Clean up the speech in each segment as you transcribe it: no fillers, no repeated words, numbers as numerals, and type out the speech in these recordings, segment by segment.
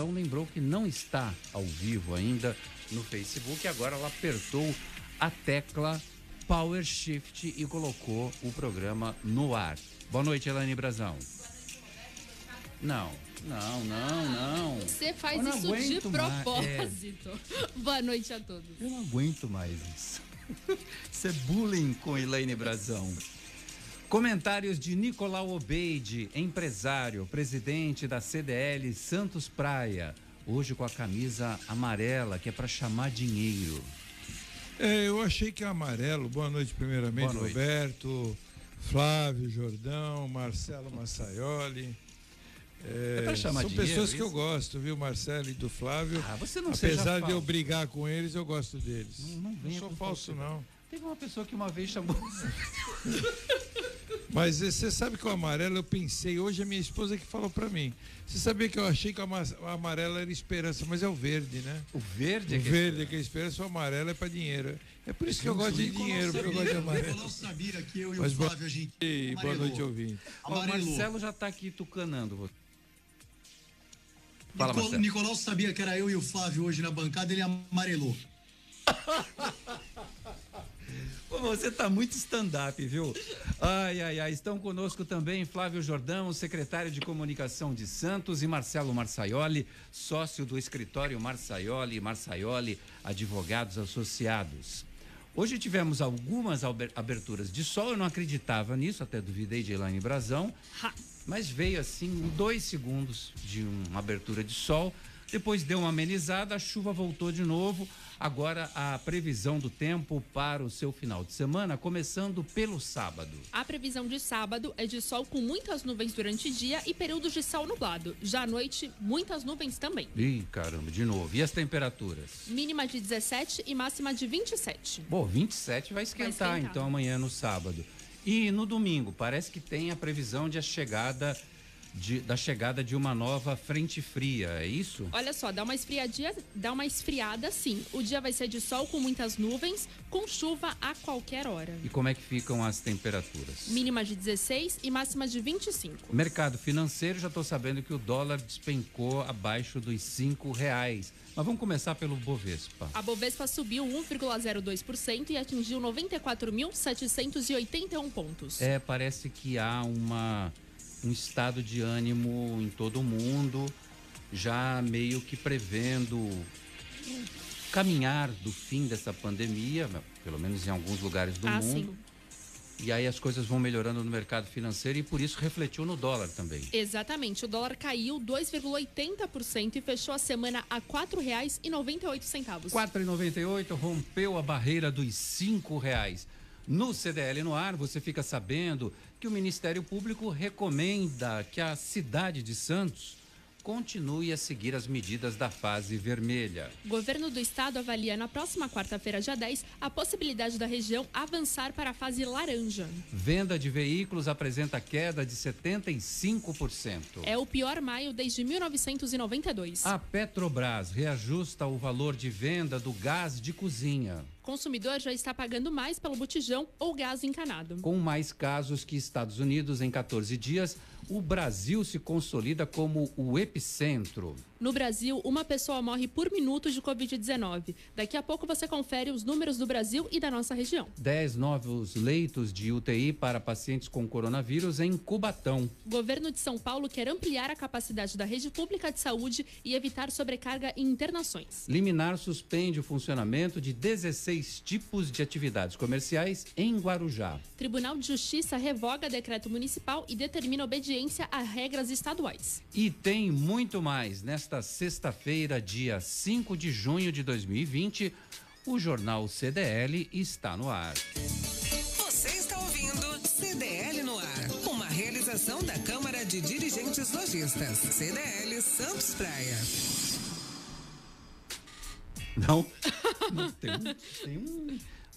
lembrou que não está ao vivo ainda no Facebook. Agora ela apertou a tecla Power Shift e colocou o programa no ar. Boa noite, Elaine Brazão. Não. Você faz isso de propósito. Boa noite a todos. Eu não aguento mais isso. Isso é bullying com Elaine Brazão. Comentários de Nicolau Obeide, empresário, presidente da CDL Santos Praia, hoje com a camisa amarela, que é para chamar dinheiro. Eu achei que é amarelo. Boa noite, primeiramente, boa noite. Roberto, Flávio, Jordão, Marcelo Massaioli. Para chamar são dinheiro, pessoas isso? Que eu gosto, viu, Marcelo e do Flávio. Você não apesar de eu brigar com eles, eu gosto deles. Não sou falso, não. Teve uma pessoa que uma vez chamou. Mas você sabe que o amarelo eu pensei, hoje a minha esposa que falou pra mim. Você sabia que eu achei que o amarelo era esperança, mas é o verde, né? O verde? O verde é que é esperança, o amarelo é pra dinheiro. É por isso que eu gosto de dinheiro, porque eu gosto de amarelo. O Nicolau sabia que eu e o Flávio, a gente... Boa noite, ouvinte. O Marcelo já tá aqui tucanando você. Fala, Marcelo. Nicolau sabia que era eu e o Flávio hoje na bancada, ele amarelou. Pô, você tá muito stand-up, viu? Ai. Estão conosco também Flávio Jordão, secretário de Comunicação de Santos, e Marcelo Marsaioli, sócio do escritório Marsaioli Advogados Associados. Hoje tivemos algumas aberturas de sol, eu não acreditava nisso, até duvidei de Elaine Brazão, mas veio assim, em 2 segundos de uma abertura de sol, depois deu uma amenizada, a chuva voltou de novo. Agora a previsão do tempo para o seu final de semana, começando pelo sábado. A previsão de sábado é de sol com muitas nuvens durante o dia e períodos de sol nublado. Já à noite, muitas nuvens também. Ih, caramba, de novo. E as temperaturas? Mínima de 17 e máxima de 27. Bom, 27 vai esquentar então amanhã no sábado. E no domingo, parece que tem a previsão de da chegada de uma nova frente fria, é isso? Olha só, dá uma esfriada sim. O dia vai ser de sol com muitas nuvens, com chuva a qualquer hora. E como é que ficam as temperaturas? Mínima de 16 e máxima de 25. Mercado financeiro, já estou sabendo que o dólar despencou abaixo dos R$5. Mas vamos começar pelo Bovespa. A Bovespa subiu 1,02% e atingiu 94.781 pontos. Parece que há um estado de ânimo em todo o mundo, já meio que prevendo o caminhar do fim dessa pandemia, pelo menos em alguns lugares do mundo. Sim. E aí as coisas vão melhorando no mercado financeiro e por isso refletiu no dólar também. Exatamente, o dólar caiu 2,80% e fechou a semana a R$ 4,98. 4,98, rompeu a barreira dos R$5. No CDL no ar, você fica sabendo que o Ministério Público recomenda que a cidade de Santos continue a seguir as medidas da fase vermelha. O governo do estado avalia na próxima quarta-feira, dia 10, a possibilidade da região avançar para a fase laranja. Venda de veículos apresenta queda de 75%. É o pior maio desde 1992. A Petrobras reajusta o valor de venda do gás de cozinha. O consumidor já está pagando mais pelo botijão ou gás encanado. Com mais casos que Estados Unidos em 14 dias, o Brasil se consolida como o epicentro. No Brasil, uma pessoa morre por minuto de Covid-19. Daqui a pouco você confere os números do Brasil e da nossa região. 10 novos leitos de UTI para pacientes com coronavírus em Cubatão. O governo de São Paulo quer ampliar a capacidade da rede pública de saúde e evitar sobrecarga em internações. Liminar suspende o funcionamento de 16 tipos de atividades comerciais em Guarujá. Tribunal de Justiça revoga decreto municipal e determina obediência a regras estaduais. E tem muito mais. Nesta sexta-feira, dia 5 de junho de 2020, o Jornal CDL está no ar. Você está ouvindo CDL no ar, uma realização da Câmara de Dirigentes Lojistas. CDL Santos Praia. Não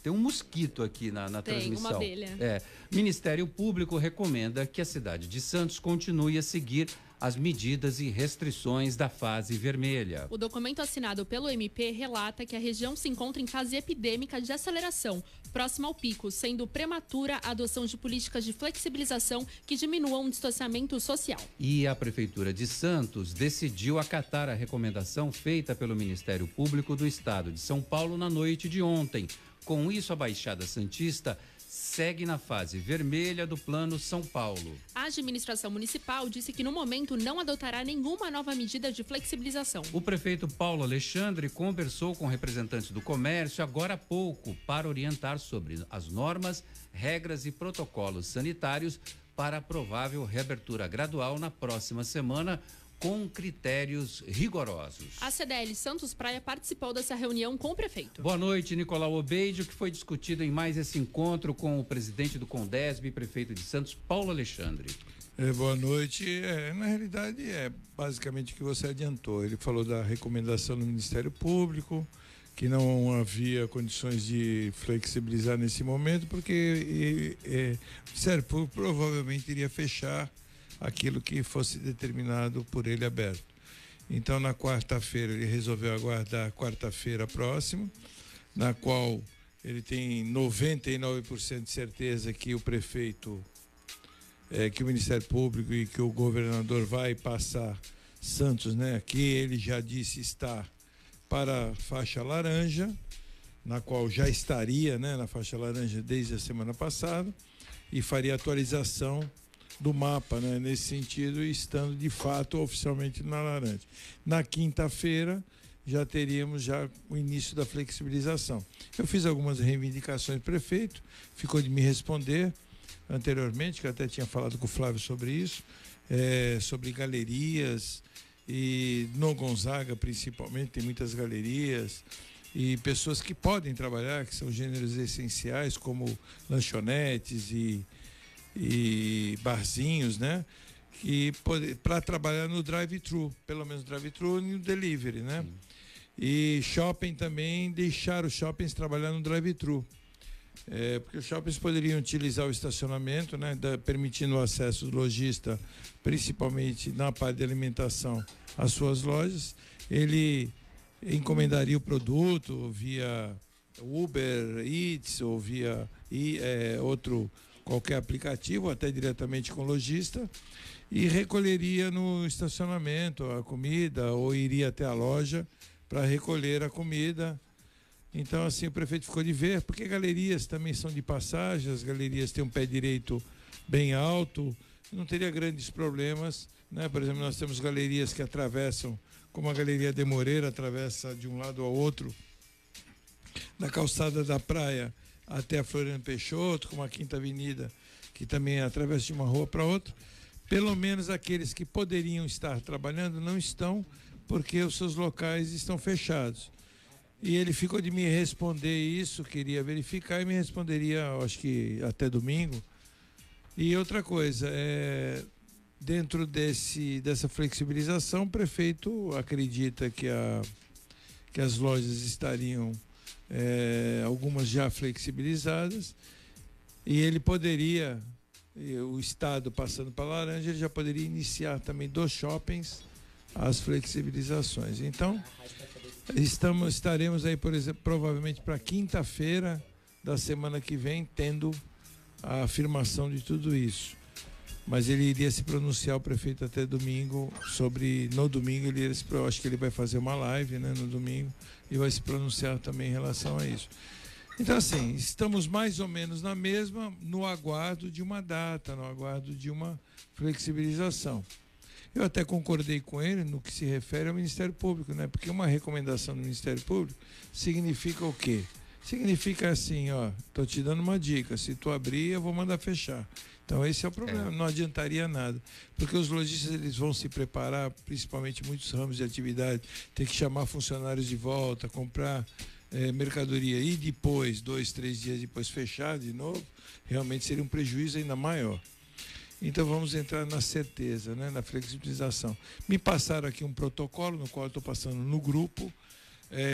tem um mosquito aqui na transmissão. Uma abelha. Ministério Público recomenda que a cidade de Santos continue a seguir as medidas e restrições da fase vermelha. O documento assinado pelo MP relata que a região se encontra em fase epidêmica de aceleração, próxima ao pico, sendo prematura a adoção de políticas de flexibilização que diminuam o distanciamento social. E a Prefeitura de Santos decidiu acatar a recomendação feita pelo Ministério Público do Estado de São Paulo na noite de ontem. Com isso, a Baixada Santista segue na fase vermelha do Plano São Paulo. A administração municipal disse que no momento não adotará nenhuma nova medida de flexibilização. O prefeito Paulo Alexandre conversou com representantes do comércio agora há pouco para orientar sobre as normas, regras e protocolos sanitários para a provável reabertura gradual na próxima semana, com critérios rigorosos. A CDL Santos Praia participou dessa reunião com o prefeito. Boa noite, Nicolau Obeide. O que foi discutido em mais esse encontro com o presidente do Condesb e prefeito de Santos, Paulo Alexandre? Boa noite. Na realidade, basicamente o que você adiantou. Ele falou da recomendação do Ministério Público, que não havia condições de flexibilizar nesse momento, porque o Ministério Público provavelmente iria fechar aquilo que fosse determinado por ele aberto. Então, na quarta-feira, ele resolveu aguardar a quarta-feira próxima, na qual ele tem 99% de certeza que o prefeito, que o Ministério Público e que o governador vai passar Santos, né, que ele já disse está para a faixa laranja, na qual já estaria, né, na faixa laranja desde a semana passada, e faria atualização do mapa, né, nesse sentido, estando de fato oficialmente na laranja. Na quinta-feira já teríamos o início da flexibilização. Eu fiz algumas reivindicações do prefeito, ficou de me responder anteriormente, que eu até tinha falado com o Flávio sobre isso, sobre galerias, e no Gonzaga principalmente tem muitas galerias e pessoas que podem trabalhar, que são gêneros essenciais, como lanchonetes e barzinhos, né? Para trabalhar no drive-thru, pelo menos drive-thru e no delivery, né? Sim. E shopping também, deixar os shoppings trabalhar no drive-thru. Porque os shoppings poderiam utilizar o estacionamento, né? Permitindo o acesso do lojista, principalmente na parte de alimentação, às suas lojas. Ele encomendaria o produto via Uber Eats ou via qualquer aplicativo, até diretamente com o lojista, e recolheria no estacionamento a comida ou iria até a loja para recolher a comida. Então, assim, o prefeito ficou de ver, porque galerias também são de passagem, as galerias têm um pé direito bem alto, não teria grandes problemas, né? Por exemplo, nós temos galerias que atravessam, como a Galeria de Moreira, atravessa de um lado ao outro da calçada da praia até a Floriano Peixoto, como a Quinta Avenida, que também atravessa de uma rua para outra. Pelo menos aqueles que poderiam estar trabalhando não estão, porque os seus locais estão fechados. E ele ficou de me responder isso, queria verificar e me responderia, acho que até domingo. E outra coisa, dentro dessa flexibilização, o prefeito acredita que as lojas estariam algumas já flexibilizadas, e ele poderia, o Estado passando para a laranja, ele já poderia iniciar também dos shoppings as flexibilizações. Então, estaremos aí, por exemplo, provavelmente para quinta-feira da semana que vem, tendo a afirmação de tudo isso. Mas ele iria se pronunciar, o prefeito, até domingo, no domingo eu acho que ele vai fazer uma live, né, no domingo, e vai se pronunciar também em relação a isso. Então, assim, estamos mais ou menos na mesma, no aguardo de uma data, no aguardo de uma flexibilização. Eu até concordei com ele no que se refere ao Ministério Público, né? Porque uma recomendação do Ministério Público significa o quê? Significa assim, tô te dando uma dica, se tu abrir, eu vou mandar fechar. Então esse é o problema, não adiantaria nada, porque os lojistas eles vão se preparar, principalmente muitos ramos de atividade, ter que chamar funcionários de volta, comprar mercadoria e depois, 2, 3 dias depois fechar de novo, realmente seria um prejuízo ainda maior. Então vamos entrar na certeza, né, na flexibilização. Me passaram aqui um protocolo, no qual eu estou passando no grupo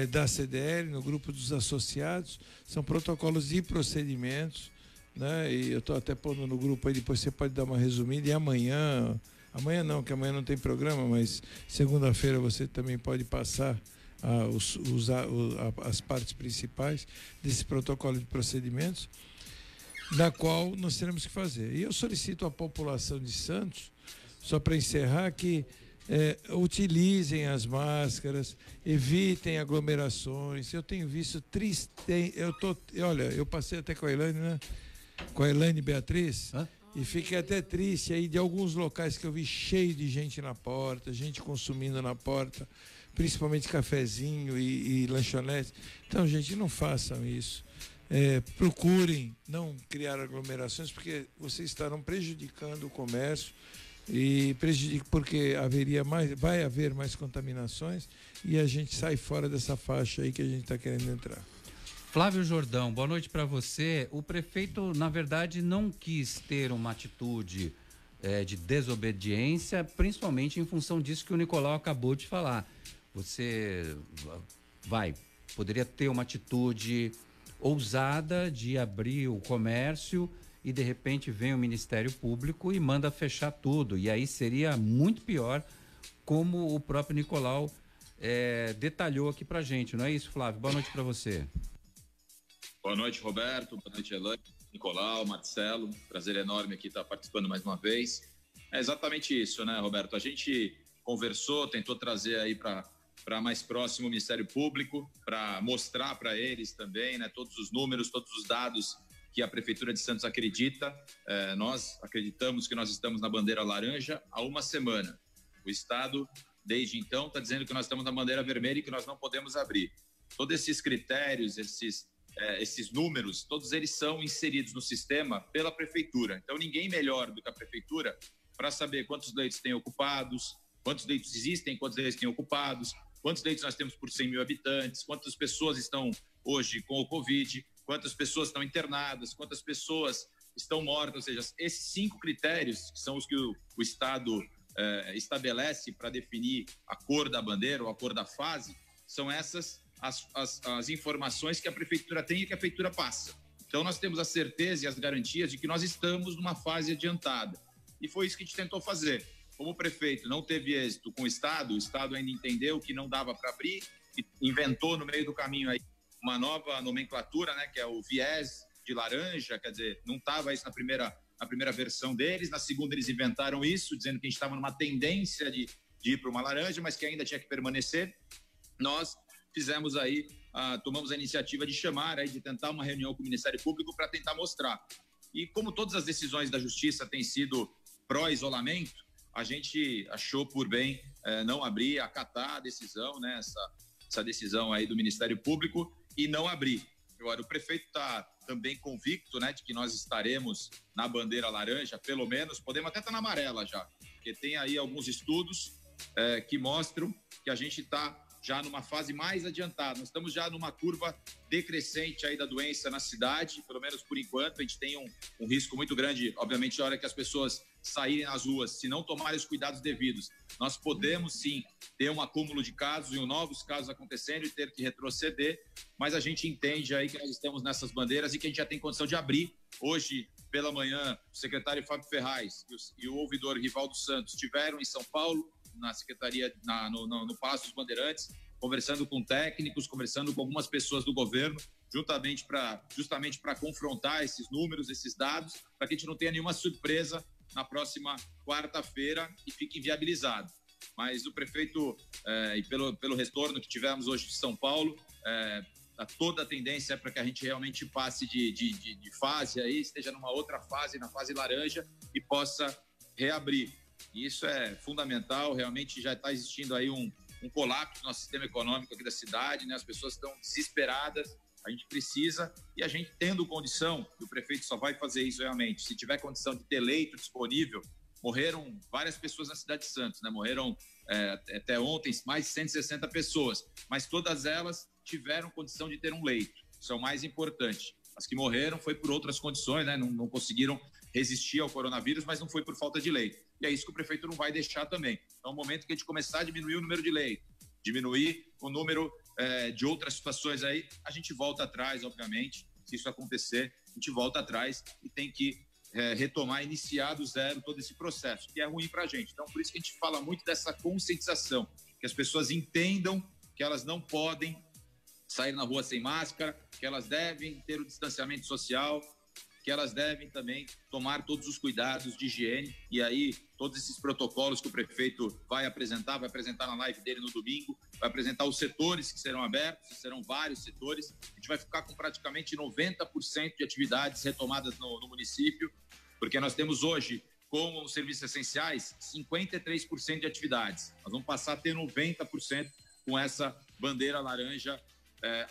da CDL, no grupo dos associados, são protocolos e procedimentos, né? E eu estou até pondo no grupo aí, depois você pode dar uma resumida, e amanhã não, que amanhã não tem programa, mas segunda-feira você também pode passar as partes principais desse protocolo de procedimentos, na qual nós teremos que fazer. E eu solicito à população de Santos, só para encerrar, que utilizem as máscaras, evitem aglomerações. Eu tenho visto eu passei até com a Elaine, né? Com a Elaine Beatriz. E fiquei até triste aí de alguns locais que eu vi cheio de gente na porta, gente consumindo na porta, principalmente cafezinho e lanchonete. Então, gente, não façam isso. Procurem não criar aglomerações, porque vocês estarão prejudicando o comércio e porque vai haver mais contaminações e a gente sai fora dessa faixa aí que a gente está querendo entrar. Flávio Jordão, boa noite para você. O prefeito, na verdade, não quis ter uma atitude de desobediência, principalmente em função disso que o Nicolau acabou de falar. Você poderia ter uma atitude ousada de abrir o comércio e de repente vem o Ministério Público e manda fechar tudo. E aí seria muito pior, como o próprio Nicolau detalhou aqui pra gente, não é isso, Flávio? Boa noite para você. Boa noite, Roberto. Boa noite, Elaine, Nicolau, Marcelo. Prazer enorme aqui estar participando mais uma vez. É exatamente isso, né, Roberto? A gente conversou, tentou trazer aí para mais próximo o Ministério Público, para mostrar para eles também, né, todos os números, todos os dados que a Prefeitura de Santos acredita. Nós acreditamos que nós estamos na bandeira laranja há uma semana. O Estado, desde então, está dizendo que nós estamos na bandeira vermelha e que nós não podemos abrir. Todos esses critérios, esses números, todos eles são inseridos no sistema pela Prefeitura. Então, ninguém melhor do que a Prefeitura para saber quantos leitos tem ocupados, quantos leitos existem, quantos leitos têm ocupados, quantos leitos nós temos por 100 mil habitantes, quantas pessoas estão hoje com o Covid, quantas pessoas estão internadas, quantas pessoas estão mortas. Ou seja, esses 5 critérios, que são os que o Estado estabelece para definir a cor da bandeira ou a cor da fase, são essas as informações que a Prefeitura tem e que a Prefeitura passa. Então, nós temos a certeza e as garantias de que nós estamos numa fase adiantada. E foi isso que a gente tentou fazer. Como o prefeito não teve êxito com o Estado ainda entendeu que não dava para abrir e inventou no meio do caminho aí uma nova nomenclatura, né, que é o viés de laranja. Quer dizer, não estava isso na primeira versão deles, na segunda eles inventaram isso, dizendo que a gente estava numa tendência de ir para uma laranja, mas que ainda tinha que permanecer. Nós fizemos aí, tomamos a iniciativa de chamar, aí, de tentar uma reunião com o Ministério Público para tentar mostrar. E como todas as decisões da Justiça têm sido pró-isolamento, a gente achou por bem não abrir, acatar a decisão, né, essa decisão aí do Ministério Público e não abrir. Agora, o prefeito está também convicto, né, de que nós estaremos na bandeira laranja, pelo menos, podemos até estar na amarela já, porque tem aí alguns estudos que mostram que a gente está já numa fase mais adiantada. Nós estamos já numa curva decrescente aí da doença na cidade, pelo menos por enquanto. A gente tem um risco muito grande, obviamente, na hora que as pessoas saírem nas ruas, se não tomarem os cuidados devidos, nós podemos sim ter um acúmulo de casos e novos casos acontecendo e ter que retroceder, mas a gente entende aí que nós estamos nessas bandeiras e que a gente já tem condição de abrir. Hoje, pela manhã, o secretário Fábio Ferraz e o ouvidor Rivaldo Santos estiveram em São Paulo, na secretaria, no Palácio dos Bandeirantes, conversando com técnicos, conversando com algumas pessoas do governo, justamente para confrontar esses números, esses dados, para que a gente não tenha nenhuma surpresa na próxima quarta-feira e fique inviabilizado. Mas o prefeito, e pelo retorno que tivemos hoje de São Paulo, toda a tendência é para que a gente realmente passe de fase aí, esteja numa outra fase, na fase laranja, e possa reabrir. E isso é fundamental. Realmente já está existindo aí um colapso no nosso sistema econômico aqui da cidade, né? As pessoas estão desesperadas, a gente precisa, e a gente tendo condição, e o prefeito só vai fazer isso realmente, se tiver condição de ter leito disponível. Morreram várias pessoas na cidade de Santos, né? Morreram até ontem mais de 160 pessoas, mas todas elas tiveram condição de ter um leito, isso é o mais importante. As que morreram foi por outras condições, né? Não conseguiram resistir ao coronavírus, mas não foi por falta de leito. E é isso que o prefeito não vai deixar também. Então, é o momento que a gente começar a diminuir o número de leito, diminuir o número de outras situações aí, a gente volta atrás, obviamente. Se isso acontecer, a gente volta atrás e tem que retomar, iniciar do zero todo esse processo, que é ruim para a gente. Então, por isso que a gente fala muito dessa conscientização, que as pessoas entendam que elas não podem sair na rua sem máscara, que elas devem ter o distanciamento social, que elas devem também tomar todos os cuidados de higiene. E aí, todos esses protocolos que o prefeito vai apresentar na live dele no domingo, vai apresentar os setores que serão abertos, serão vários setores. A gente vai ficar com praticamente 90% de atividades retomadas no município, porque nós temos hoje, como os serviços essenciais, 53% de atividades. Nós vamos passar a ter 90% com essa bandeira laranja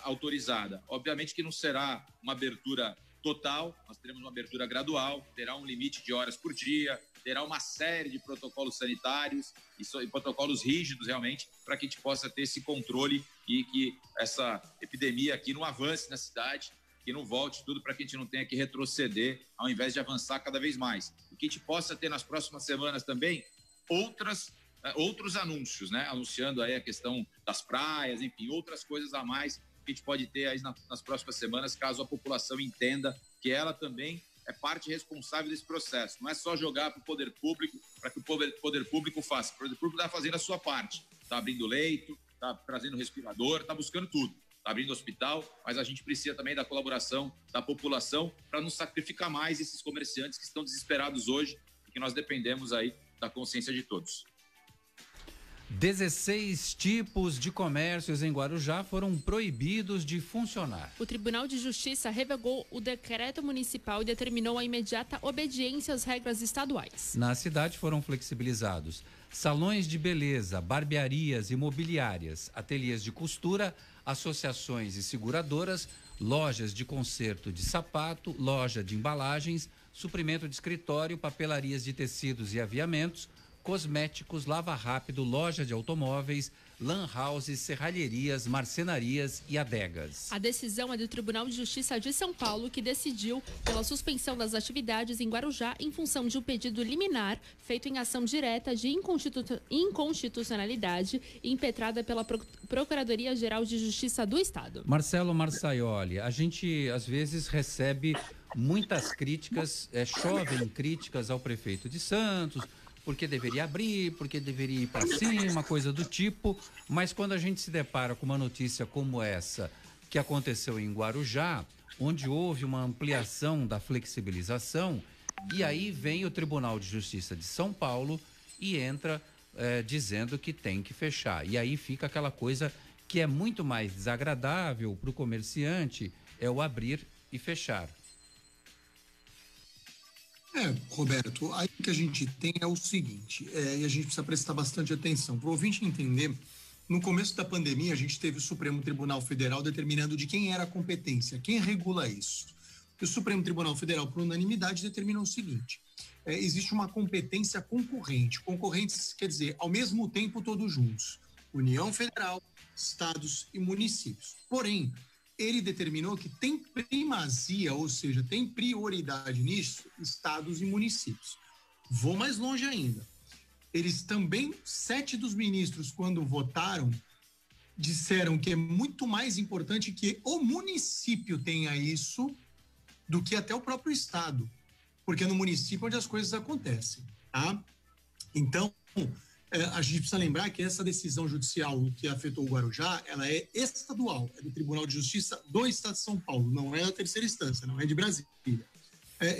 autorizada. Obviamente que não será uma abertura total, nós teremos uma abertura gradual, terá um limite de horas por dia, terá uma série de protocolos sanitários e protocolos rígidos realmente, para que a gente possa ter esse controle e que essa epidemia aqui não avance na cidade, que não volte tudo, para que a gente não tenha que retroceder ao invés de avançar cada vez mais. E que a gente possa ter nas próximas semanas também outros anúncios, né? Anunciando aí a questão das praias, enfim, outras coisas a mais que a gente pode ter aí nas próximas semanas, caso a população entenda que ela também é parte responsável desse processo. Não é só jogar para o poder público, para que o poder público faça. O poder público está fazendo a sua parte. Está abrindo leito, está trazendo respirador, está buscando tudo. Está abrindo hospital, mas a gente precisa também da colaboração da população para não sacrificar mais esses comerciantes que estão desesperados hoje e que nós dependemos aí da consciência de todos. 16 tipos de comércios em Guarujá foram proibidos de funcionar. O Tribunal de Justiça revogou o decreto municipal e determinou a imediata obediência às regras estaduais. Na cidade foram flexibilizados salões de beleza, barbearias, imobiliárias, ateliês de costura, associações e seguradoras, lojas de conserto de sapato, loja de embalagens, suprimento de escritório, papelarias de tecidos e aviamentos, cosméticos, lava rápido, loja de automóveis, lan houses, serralherias, marcenarias e adegas. A decisão é do Tribunal de Justiça de São Paulo, que decidiu pela suspensão das atividades em Guarujá em função de um pedido liminar feito em ação direta de inconstitucionalidade e impetrada pela Procuradoria-Geral de Justiça do Estado. Marcelo Marçaioli, a gente às vezes recebe muitas críticas, chovem críticas ao prefeito de Santos, porque deveria abrir, porque deveria ir para cima, coisa do tipo, mas quando a gente se depara com uma notícia como essa, que aconteceu em Guarujá, onde houve uma ampliação da flexibilização, e aí vem o Tribunal de Justiça de São Paulo e entra dizendo que tem que fechar. E aí fica aquela coisa que é muito mais desagradável para o comerciante, é o abrir e fechar. Roberto, aí o que a gente tem é o seguinte, e a gente precisa prestar bastante atenção. Para o ouvinte entender, no começo da pandemia, a gente teve o Supremo Tribunal Federal determinando de quem era a competência, quem regula isso. E o Supremo Tribunal Federal, por unanimidade, determinou o seguinte, existe uma competência concorrente. Concorrentes quer dizer, ao mesmo tempo, todos juntos. União Federal, estados e municípios. Porém, ele determinou que tem primazia, ou seja, tem prioridade nisso, estados e municípios. Vou mais longe ainda. Eles também, 7 dos ministros, quando votaram, disseram que é muito mais importante que o município tenha isso do que até o próprio estado, porque é no município onde as coisas acontecem, tá? Então, a gente precisa lembrar que essa decisão judicial que afetou o Guarujá, ela é estadual, é do Tribunal de Justiça do Estado de São Paulo, não é a terceira instância, não é de Brasília.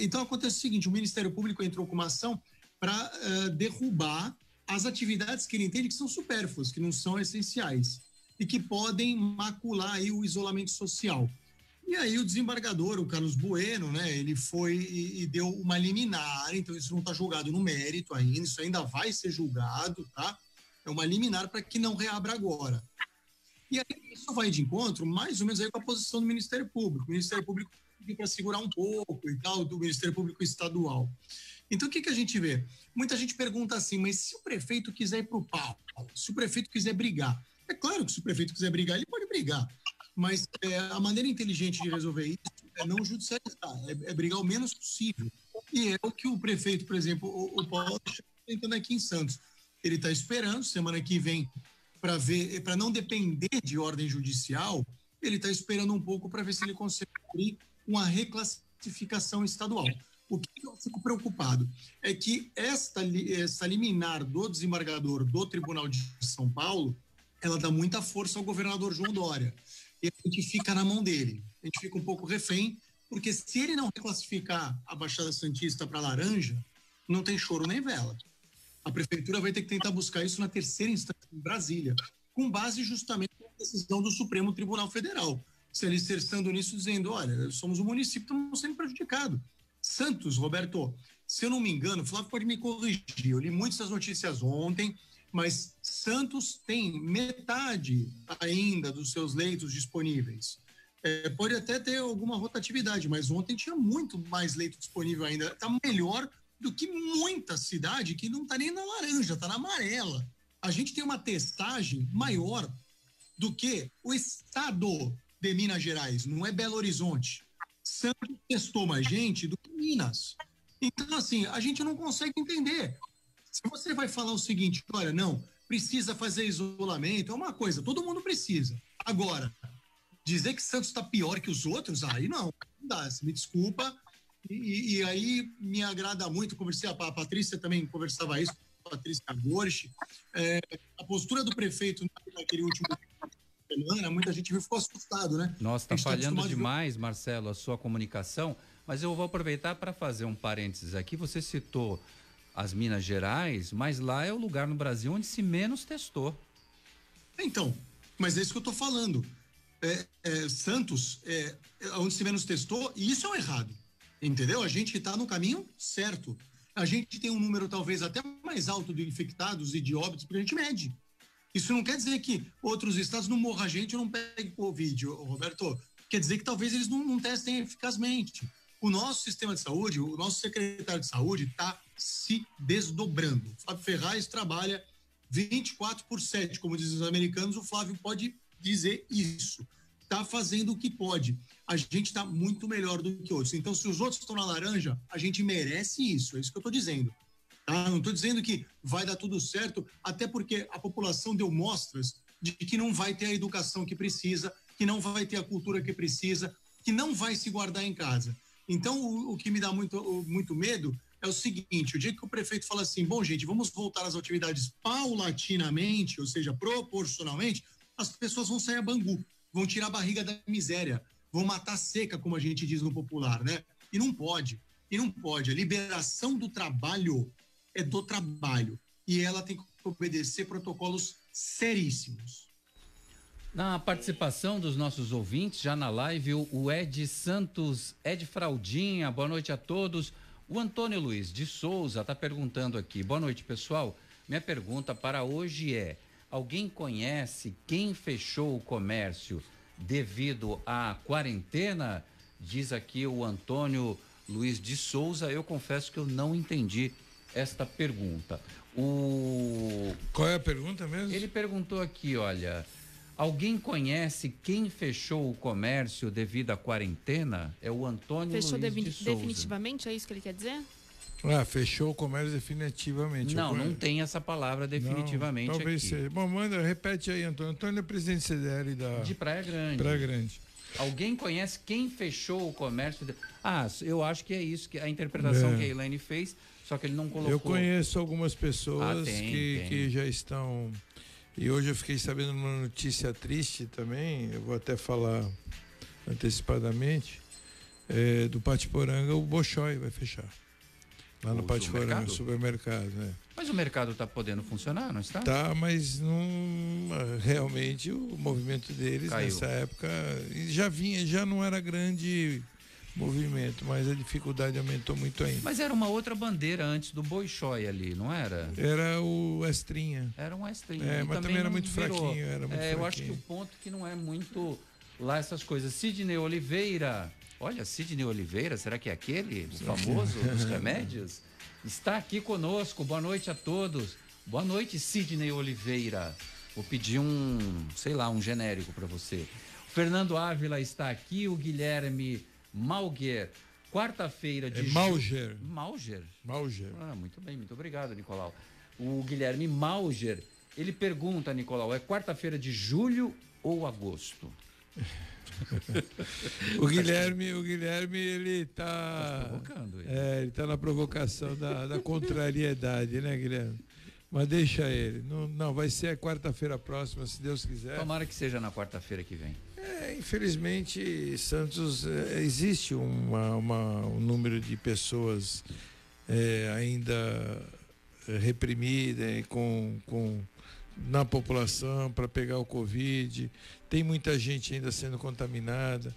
Então acontece o seguinte, o Ministério Público entrou com uma ação para derrubar as atividades que ele entende que são supérfluas, que não são essenciais e que podem macular aí o isolamento social. E aí o desembargador, o Carlos Bueno, né, ele foi e deu uma liminar, então isso não está julgado no mérito ainda, isso ainda vai ser julgado, tá? É uma liminar para que não reabra agora. E aí isso vai de encontro mais ou menos aí com a posição do Ministério Público. O Ministério Público para segurar um pouco e tal, do Ministério Público Estadual. Então o que a gente vê? Muita gente pergunta assim, mas se o prefeito quiser ir para o pau, se o prefeito quiser brigar, é claro que se o prefeito quiser brigar, ele pode brigar. Mas a maneira inteligente de resolver isso é não judicializar, é brigar o menos possível. E é o que o prefeito, por exemplo, o Paulo está tentando aqui em Santos. Ele está esperando, semana que vem, para não depender de ordem judicial, ele está esperando um pouco para ver se ele consegue abrir uma reclassificação estadual. O que eu fico preocupado é que esta liminar do desembargador do Tribunal de São Paulo ela dá muita força ao governador João Dória. E a gente fica na mão dele. A gente fica um pouco refém, porque se ele não reclassificar a Baixada Santista para laranja, não tem choro nem vela. A prefeitura vai ter que tentar buscar isso na terceira instância em Brasília, com base justamente na decisão do Supremo Tribunal Federal. Se alicerçando nisso, dizendo, olha, somos um município, estamos sendo prejudicados. Santos, Roberto, se eu não me engano, o Flávio pode me corrigir, eu li muitas das notícias ontem, mas Santos tem metade ainda dos seus leitos disponíveis. Pode até ter alguma rotatividade, mas ontem tinha muito mais leito disponível ainda. Está melhor do que muita cidade que não está nem na laranja, está na amarela. A gente tem uma testagem maior do que o estado de Minas Gerais, não é Belo Horizonte. Santos testou mais gente do que Minas. Então, assim, a gente não consegue entender. Se você vai falar o seguinte, olha, não, precisa fazer isolamento, é uma coisa, todo mundo precisa. Agora, dizer que Santos está pior que os outros, aí não dá, me desculpa. E aí me agrada muito, conversei, a Patrícia também conversava isso, a Patrícia Gorsch, a postura do prefeito naquele último semana, muita gente ficou assustado, né? Nossa, está falhando demais, Marcelo, a sua comunicação, mas eu vou aproveitar para fazer um parênteses aqui. Você citou as Minas Gerais, mas lá é o lugar no Brasil onde se menos testou. Então, mas é isso que eu estou falando. Santos, onde se menos testou, e isso é o errado, entendeu? A gente está no caminho certo. A gente tem um número talvez até mais alto de infectados e de óbitos, porque a gente mede. Isso não quer dizer que outros estados não morram a gente ou não peguem Covid, Roberto. Quer dizer que talvez eles não testem eficazmente. O nosso sistema de saúde, o nosso secretário de saúde está se desdobrando. O Fábio Ferraz trabalha 24/7, como dizem os americanos, o Flávio pode dizer isso. Está fazendo o que pode. A gente está muito melhor do que outros. Então, se os outros estão na laranja, a gente merece isso. É isso que eu estou dizendo. Tá? Não estou dizendo que vai dar tudo certo, até porque a população deu mostras de que não vai ter a educação que precisa, que não vai ter a cultura que precisa, que não vai se guardar em casa. Então, o que me dá muito medo é o seguinte, o dia que o prefeito fala assim, bom, gente, vamos voltar às atividades paulatinamente, ou seja, proporcionalmente, as pessoas vão sair a Bangu, vão tirar a barriga da miséria, vão matar seca, como a gente diz no popular, né? E não pode. A liberação do trabalho é do trabalho. E ela tem que obedecer protocolos seríssimos. Na participação dos nossos ouvintes, já na live, o Ed Santos, Ed Fraldinha, boa noite a todos. O Antônio Luiz de Souza está perguntando aqui, boa noite, pessoal. Minha pergunta para hoje é, alguém conhece quem fechou o comércio devido à quarentena? Diz aqui o Antônio Luiz de Souza. Eu confesso que eu não entendi esta pergunta. Qual é a pergunta mesmo? Ele perguntou aqui, olha, alguém conhece quem fechou o comércio devido à quarentena? É o Antônio Luiz de Souza. Definitivamente, é isso que ele quer dizer? Fechou o comércio definitivamente. Não tem essa palavra definitivamente. Não, talvez aqui. Seja. Bom, repete aí, Antônio. Antônio é presidente CDL de Praia Grande. Praia Grande. Alguém conhece quem fechou o comércio? Eu acho que é isso, que a interpretação que a Elaine fez, só que ele não colocou. Eu conheço algumas pessoas que já estão... E hoje eu fiquei sabendo uma notícia triste também, eu vou até falar antecipadamente, do Patiporanga, o Bolshoi vai fechar. Lá no Patiporanga, supermercado, né? Mas o mercado está podendo funcionar, não está? Tá, mas realmente o movimento deles caiu. Nessa época já não era grande movimento, mas a dificuldade aumentou muito ainda. Mas era uma outra bandeira antes do Bolshoi ali, não era? Era o Estrinha. Era um Estrinha. Mas também era muito fraquinho. Eu acho que o ponto que não é muito lá essas coisas. Sidney Oliveira, olha, Sidney Oliveira, será que é aquele, o famoso dos remédios? Está aqui conosco, boa noite a todos. Boa noite, Sidney Oliveira. Vou pedir um genérico para você. O Fernando Ávila está aqui, o Guilherme Malguer, quarta-feira de Malger. Malger. Muito bem, muito obrigado, Nicolau. O Guilherme Malger, ele pergunta, Nicolau, é quarta-feira de julho ou agosto? O Guilherme, ele tá provocando. Ele tá na provocação da contrariedade, né, Guilherme? Mas deixa ele. Não, vai ser a quarta-feira próxima, se Deus quiser. Tomara que seja na quarta-feira que vem. Infelizmente, Santos, existe um número de pessoas ainda reprimidas na população para pegar o Covid. Tem muita gente ainda sendo contaminada.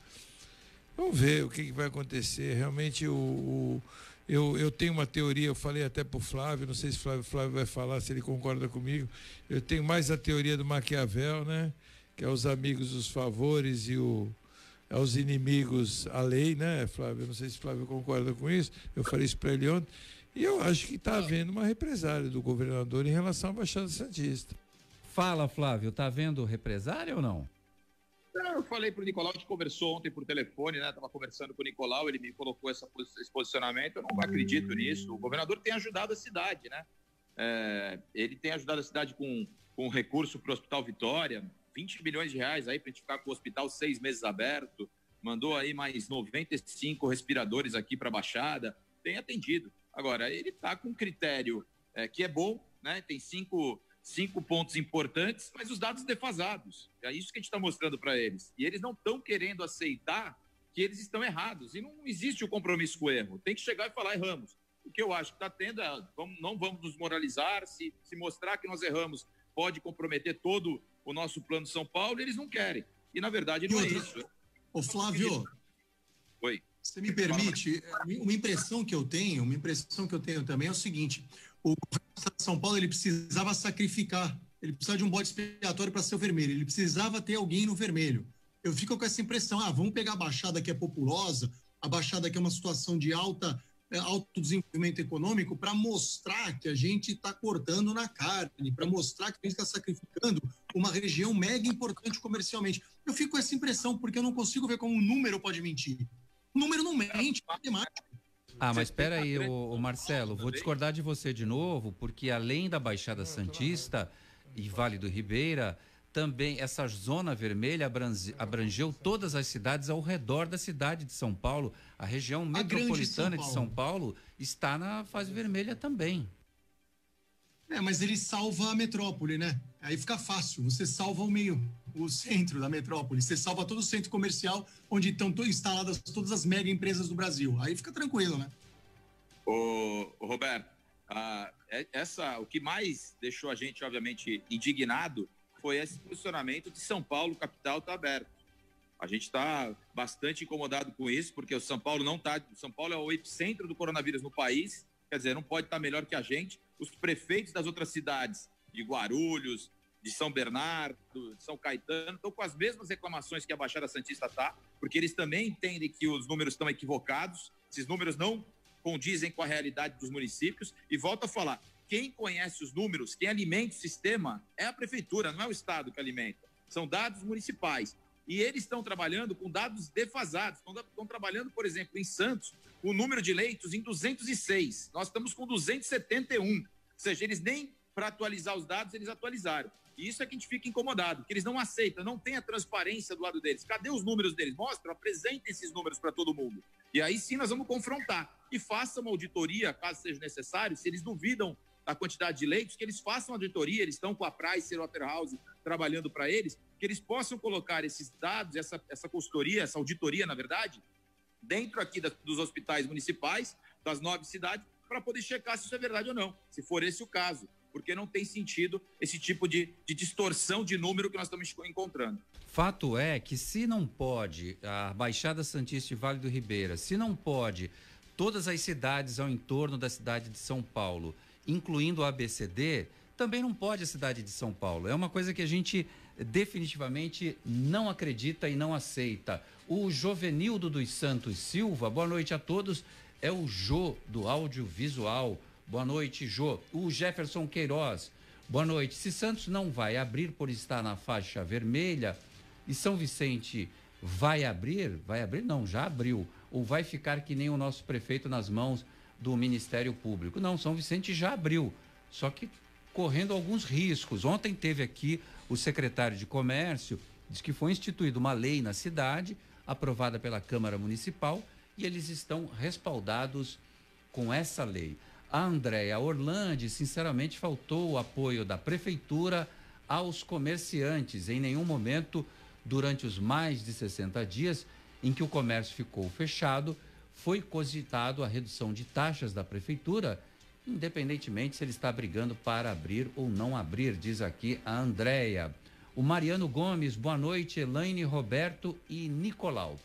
Vamos ver o que vai acontecer. Realmente, eu tenho uma teoria, eu falei até para o Flávio, não sei se o Flávio vai falar, se ele concorda comigo. Eu tenho mais a teoria do Maquiavel, né? Que é os amigos os favores e aos inimigos a lei, né, Flávio? Eu não sei se o Flávio concorda com isso. Eu falei isso para ele ontem. E eu acho que está havendo uma represália do governador em relação à Baixada Santista. Fala, Flávio, está havendo represália ou não? Eu falei para o Nicolau, a gente conversou ontem por telefone, né? Estava conversando com o Nicolau, ele me colocou esse posicionamento. Eu não acredito nisso. O governador tem ajudado a cidade, né? Ele tem ajudado a cidade com recurso para o Hospital Vitória, 20 milhões de reais aí para a gente ficar com o hospital 6 meses aberto. Mandou aí mais 95 respiradores aqui para a Baixada. Tem atendido. Agora, ele está com um critério que é bom, né? Tem cinco pontos importantes, mas os dados defasados. É isso que a gente está mostrando para eles. E eles não estão querendo aceitar que eles estão errados. E não existe o compromisso com o erro. Tem que chegar e falar, erramos. O que eu acho que está tendo não vamos nos moralizar. Se mostrar que nós erramos pode comprometer todo o nosso plano de São Paulo, eles não querem. E, na verdade, não é isso. Ô, Flávio, oi. Você me permite, uma impressão que eu tenho também é o seguinte: o governo de São Paulo, ele precisava sacrificar, ele precisava de um bode expiatório para ser o vermelho, ele precisava ter alguém no vermelho. Eu fico com essa impressão, vamos pegar a Baixada que é populosa, a Baixada que é uma situação de alto desenvolvimento econômico, para mostrar que a gente está cortando na carne, para mostrar que a gente está sacrificando uma região mega importante comercialmente. Eu fico com essa impressão, porque eu não consigo ver como um número pode mentir. O número não mente, é matemática. Mas espera aí, o Marcelo, vou discordar de você de novo, porque além da Baixada Santista e Vale do Ribeira, também essa zona vermelha abrangeu todas as cidades ao redor da cidade de São Paulo. A região metropolitana de São Paulo está na fase vermelha também. Mas ele salva a metrópole, né? Aí fica fácil, você salva o centro da metrópole, você salva todo o centro comercial onde estão instaladas todas as mega empresas do Brasil. Aí fica tranquilo, né? Ô Roberto, o que mais deixou a gente, obviamente, indignado foi esse posicionamento de São Paulo, capital, está aberto. A gente está bastante incomodado com isso, porque o São Paulo não está. São Paulo é o epicentro do coronavírus no país, quer dizer, não pode estar melhor que a gente. Os prefeitos das outras cidades, de Guarulhos, de São Bernardo, de São Caetano, estão com as mesmas reclamações que a Baixada Santista está, porque eles também entendem que os números estão equivocados, esses números não condizem com a realidade dos municípios. E volto a falar, quem conhece os números, quem alimenta o sistema é a prefeitura, não é o Estado que alimenta. São dados municipais. E eles estão trabalhando com dados defasados. Estão trabalhando, por exemplo, em Santos, o número de leitos em 206. Nós estamos com 271. Ou seja, eles nem para atualizar os dados, eles atualizaram. E isso é que a gente fica incomodado, que eles não aceitam, não tem a transparência do lado deles. Cadê os números deles? Mostra, apresentem esses números para todo mundo. E aí sim nós vamos confrontar. E façam uma auditoria, caso seja necessário, se eles duvidam da quantidade de leitos, que eles façam a auditoria, eles estão com a Price Waterhouse trabalhando para eles, que eles possam colocar esses dados, essa consultoria, essa auditoria, na verdade, dentro aqui dos hospitais municipais, das 9 cidades, para poder checar se isso é verdade ou não, se for esse o caso, porque não tem sentido esse tipo de distorção de número que nós estamos encontrando. Fato é que se não pode a Baixada Santista e Vale do Ribeira, se não pode todas as cidades ao entorno da cidade de São Paulo, incluindo o ABCD, também não pode a cidade de São Paulo. É uma coisa que a gente definitivamente não acredita e não aceita. O Jovenildo dos Santos Silva, boa noite a todos, é o Jô do audiovisual. Boa noite, Jô. O Jefferson Queiroz, boa noite. Se Santos não vai abrir por estar na faixa vermelha e São Vicente vai abrir não, já abriu, ou vai ficar que nem o nosso prefeito nas mãos do Ministério Público? Não, São Vicente já abriu, só que correndo alguns riscos. Ontem teve aqui o secretário de Comércio, diz que foi instituída uma lei na cidade, aprovada pela Câmara Municipal, e eles estão respaldados com essa lei. A Andréia Orlandi, sinceramente, faltou o apoio da prefeitura aos comerciantes. Em nenhum momento, durante os mais de 60 dias em que o comércio ficou fechado, foi cogitado a redução de taxas da prefeitura, independentemente se ele está brigando para abrir ou não abrir, diz aqui a Andréia. O Mariano Gomes, boa noite, Elaine, Roberto e Nicolau.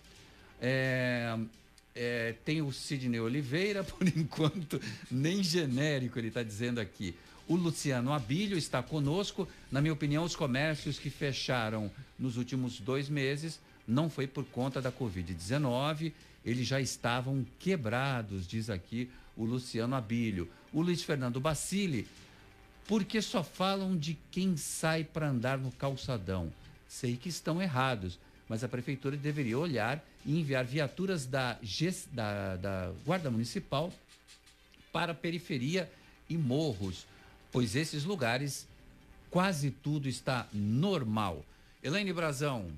Tem o Sidney Oliveira, por enquanto, nem genérico ele está dizendo aqui. O Luciano Abílio está conosco. Na minha opinião, os comércios que fecharam nos últimos 2 meses não foi por conta da Covid-19, eles já estavam quebrados, diz aqui o Luciano Abílio. O Luiz Fernando Bacilli, porque só falam de quem sai para andar no calçadão. Sei que estão errados, mas a prefeitura deveria olhar e enviar viaturas da Guarda Municipal para a periferia e morros, pois esses lugares quase tudo está normal. Elaine Brazão,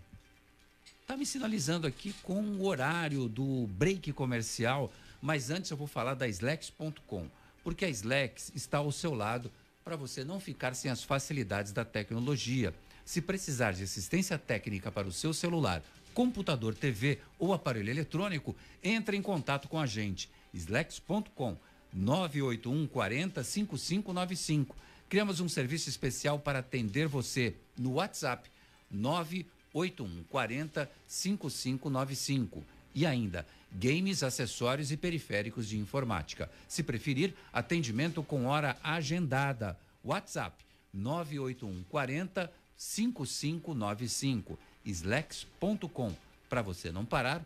está me sinalizando aqui com o horário do break comercial, mas antes eu vou falar da Slex.com, porque a Slex está ao seu lado para você não ficar sem as facilidades da tecnologia. Se precisar de assistência técnica para o seu celular, computador, TV ou aparelho eletrônico, entre em contato com a gente. Slex.com 981 40 5595. Criamos um serviço especial para atender você no WhatsApp 981 40 5595. E ainda, games, acessórios e periféricos de informática. Se preferir, atendimento com hora agendada. WhatsApp 981 40 5595. Slex.com. Para você não parar,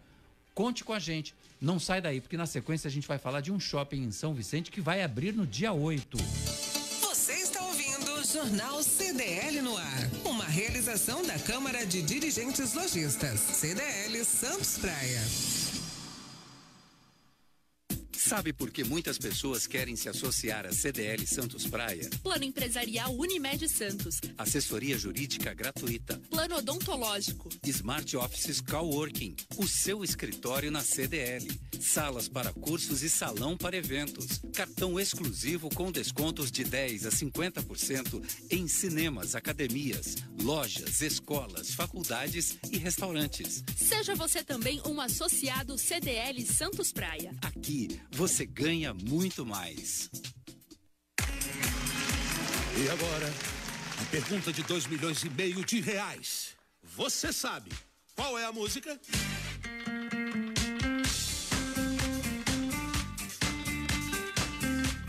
conte com a gente. Não sai daí, porque na sequência a gente vai falar de um shopping em São Vicente que vai abrir no dia 8. Você está ouvindo o Jornal CDL no ar. Uma realização da Câmara de Dirigentes Lojistas. CDL Santos Praia. Sabe por que muitas pessoas querem se associar à CDL Santos Praia? Plano empresarial Unimed Santos. Assessoria jurídica gratuita. Plano odontológico. Smart Offices Coworking. O seu escritório na CDL. Salas para cursos e salão para eventos. Cartão exclusivo com descontos de 10% a 50% em cinemas, academias, lojas, escolas, faculdades e restaurantes. Seja você também um associado CDL Santos Praia. Aqui você ganha muito mais. E agora, a pergunta de 2,5 milhões de reais. Você sabe qual é a música?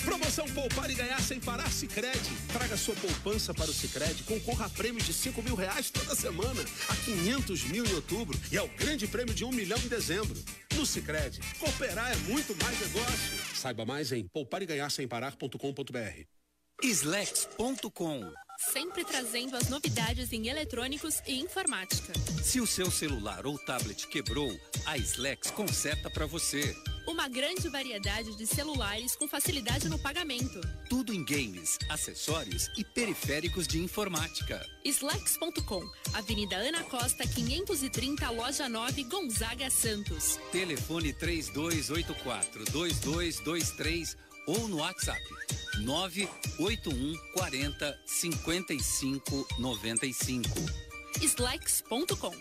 Promoção Poupar e Ganhar Sem Parar Sicredi. Traga sua poupança para o Sicredi, concorra a prêmios de R$5 mil toda semana, a 500 mil em outubro e ao grande prêmio de 1 milhão em dezembro. No Sicredi, cooperar é muito mais negócio. Saiba mais em poupareganharsemparar.com.br. Slex.com. Sempre trazendo as novidades em eletrônicos e informática. Se o seu celular ou tablet quebrou, a Slex conserta para você. Uma grande variedade de celulares com facilidade no pagamento. Tudo em games, acessórios e periféricos de informática. Slex.com, Avenida Ana Costa, 530, Loja 9, Gonzaga, Santos. Telefone 3284-2223 ou no WhatsApp 981 40 55 95. Slex.com.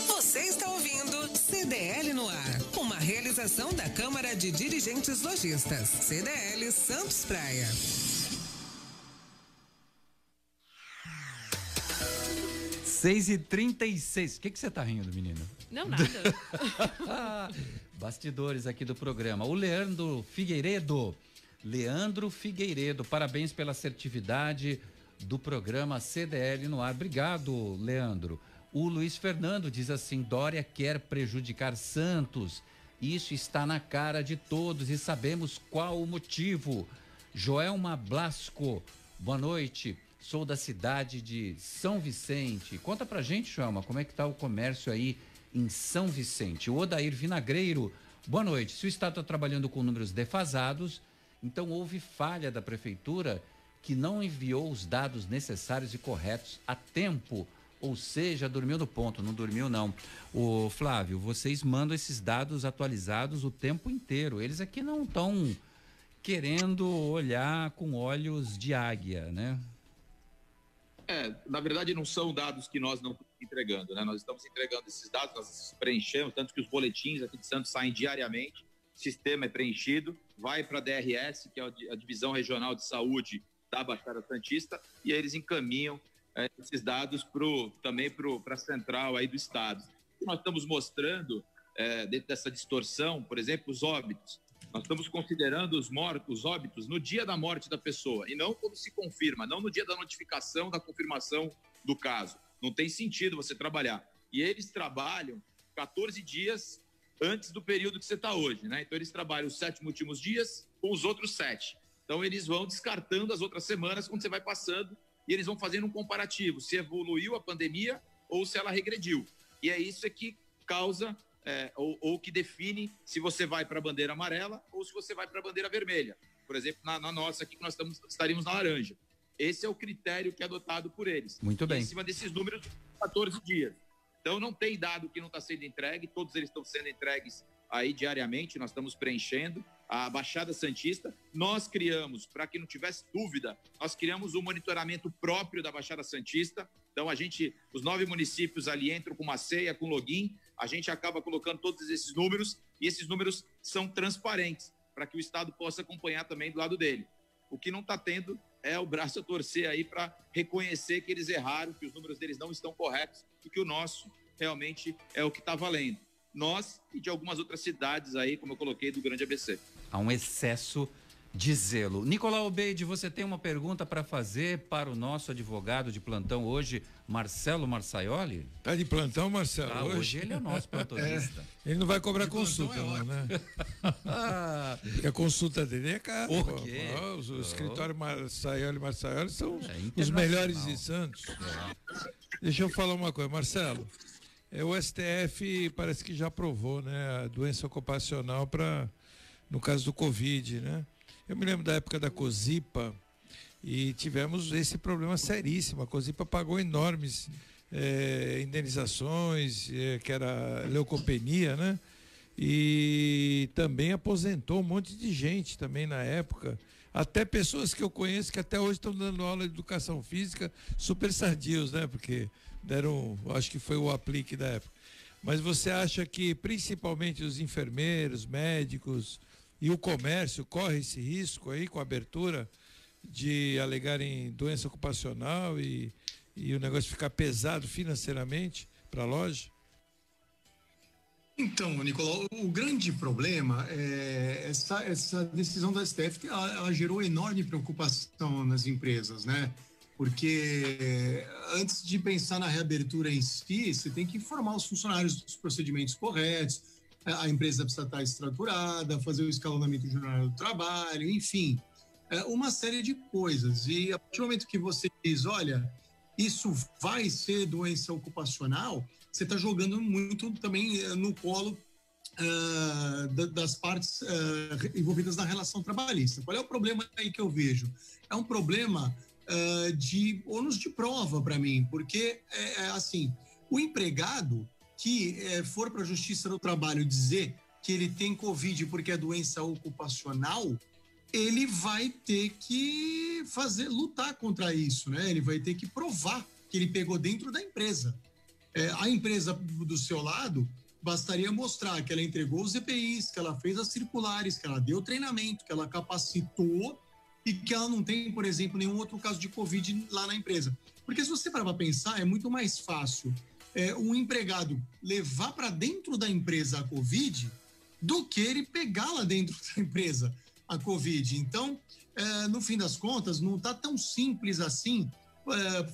Você está ouvindo CDL no ar. Uma realização da Câmara de Dirigentes Lojistas. CDL Santos Praia. 6h36. O que você tá rindo, menino? Não, nada. Bastidores aqui do programa. O Leandro Figueiredo, parabéns pela assertividade do programa CDL no ar. Obrigado, Leandro. O Luiz Fernando diz assim: Dória quer prejudicar Santos. Isso está na cara de todos e sabemos qual o motivo. Joelma Blasco, boa noite. Sou da cidade de São Vicente. Conta pra gente, Joelma, como é que tá o comércio aí em São Vicente. O Odair Vinagreiro, boa noite. Se o Estado está trabalhando com números defasados, então houve falha da Prefeitura que não enviou os dados necessários e corretos a tempo Ou seja, dormiu no ponto, não dormiu não. Ô Flávio, vocês mandam esses dados atualizados o tempo inteiro. Eles aqui não estão querendo olhar com olhos de águia, né? Na verdade não são dados que nós não estamos entregando, né? Nós estamos entregando esses dados, nós preenchemos, tanto que os boletins aqui de Santos saem diariamente, o sistema é preenchido, vai para a DRS, que é a Divisão Regional de Saúde da Baixada Santista, e aí eles encaminham esses dados também para a central aí do estado. O que nós estamos mostrando, dentro dessa distorção, por exemplo, os óbitos. Nós estamos considerando os óbitos no dia da morte da pessoa, e não quando se confirma, não no dia da notificação, da confirmação do caso. Não tem sentido você trabalhar. E eles trabalham 14 dias antes do período que você está hoje, né? Então, eles trabalham os 7 últimos dias com os outros 7. Então, eles vão descartando as outras semanas quando você vai passando, e eles vão fazendo um comparativo, se evoluiu a pandemia ou se ela regrediu. E é isso que causa, ou que define se você vai para a bandeira amarela ou se você vai para a bandeira vermelha. Por exemplo, na nossa aqui, que nós estaríamos na laranja. Esse é o critério que é adotado por eles. Muito bem. E em cima desses números, 14 dias. Então, não tem dado que não está sendo entregue, todos eles estão sendo entregues aí diariamente, nós estamos preenchendo. A Baixada Santista, nós criamos, para que não tivesse dúvida, nós criamos um monitoramento próprio da Baixada Santista. Então, os 9 municípios ali entram com uma ceia, com login, a gente acaba colocando todos esses números, e esses números são transparentes, para que o Estado possa acompanhar também do lado dele. O que não está tendo é o braço a torcer aí para reconhecer que eles erraram, que os números deles não estão corretos, e que o nosso realmente é o que está valendo. Nós e de algumas outras cidades aí, como eu coloquei, do Grande ABC. Há um excesso de zelo. Nicolau Obeide, você tem uma pergunta para fazer para o nosso advogado de plantão hoje, Marcelo Marsaioli? Tá de plantão, Marcelo? Hoje ele é o nosso plantonista. Ele não vai cobrar consulta, não, né? Porque a consulta dele é cara. Por quê? O escritório Marsaioli são os melhores de Santos. Deixa eu falar uma coisa, Marcelo. O STF parece que já aprovou, né, a doença ocupacional no caso do Covid, né? Eu me lembro da época da COSIPA e tivemos esse problema seríssimo. A COSIPA pagou enormes indenizações, que era leucopenia, né? E também aposentou um monte de gente também na época. Até pessoas que eu conheço que até hoje estão dando aula de educação física super sadios, né? Porque acho que foi o aplique da época. Mas você acha que principalmente os enfermeiros, médicos e o comércio corre esse risco aí com a abertura de alegarem doença ocupacional e o negócio ficar pesado financeiramente para a loja? Então, Nicolau, o grande problema é essa decisão da STF, ela gerou enorme preocupação nas empresas, né? Porque antes de pensar na reabertura em si, você tem que informar os funcionários dos procedimentos corretos, a empresa precisa estar estruturada, fazer o escalonamento do jornal do trabalho, enfim, uma série de coisas. E a partir do momento que você diz, olha, isso vai ser doença ocupacional, você está jogando muito também no colo das partes envolvidas na relação trabalhista. Qual é o problema aí que eu vejo? É um problema de ônus de prova para mim, porque, assim, o empregado que for para a Justiça do Trabalho dizer que ele tem Covid porque é doença ocupacional, ele vai ter que lutar contra isso, né? Ele vai ter que provar que ele pegou dentro da empresa. A empresa do seu lado, bastaria mostrar que ela entregou os EPIs, que ela fez as circulares, que ela deu treinamento, que ela capacitou e que ela não tem, por exemplo, nenhum outro caso de Covid lá na empresa. Porque se você parar para pensar, é muito mais fácil um empregado levar para dentro da empresa a Covid do que ele pegar lá dentro da empresa a Covid. Então, no fim das contas, não está tão simples assim,